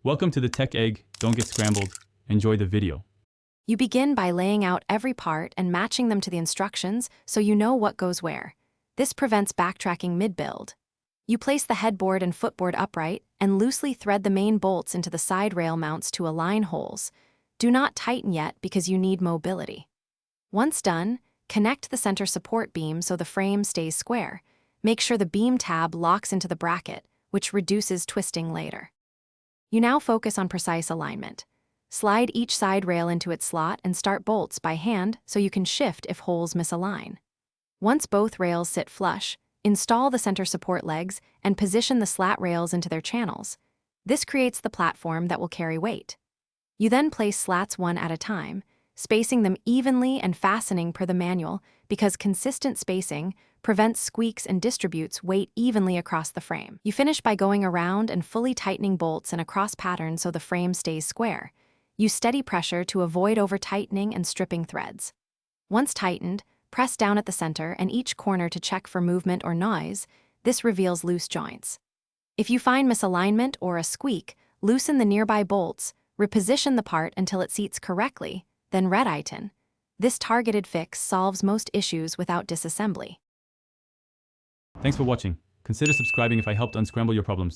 Welcome to the Tech Egg. Don't get scrambled. Enjoy the video. You begin by laying out every part and matching them to the instructions so you know what goes where. This prevents backtracking mid-build. You place the headboard and footboard upright and loosely thread the main bolts into the side rail mounts to align holes. Do not tighten yet because you need mobility. Once done, connect the center support beam so the frame stays square. Make sure the beam tab locks into the bracket, which reduces twisting later. You now focus on precise alignment. Slide each side rail into its slot and start bolts by hand so you can shift if holes misalign. Once both rails sit flush, install the center support legs and position the slat rails into their channels. This creates the platform that will carry weight. You then place slats one at a time, spacing them evenly and fastening per the manual because consistent spacing prevents squeaks and distributes weight evenly across the frame. You finish by going around and fully tightening bolts in a cross pattern so the frame stays square. Use steady pressure to avoid over-tightening and stripping threads. Once tightened, press down at the center and each corner to check for movement or noise. This reveals loose joints. If you find misalignment or a squeak, loosen the nearby bolts, reposition the part until it seats correctly, then red-iron. This targeted fix solves most issues without disassembly. Thanks for watching. Consider subscribing if I helped unscramble your problems.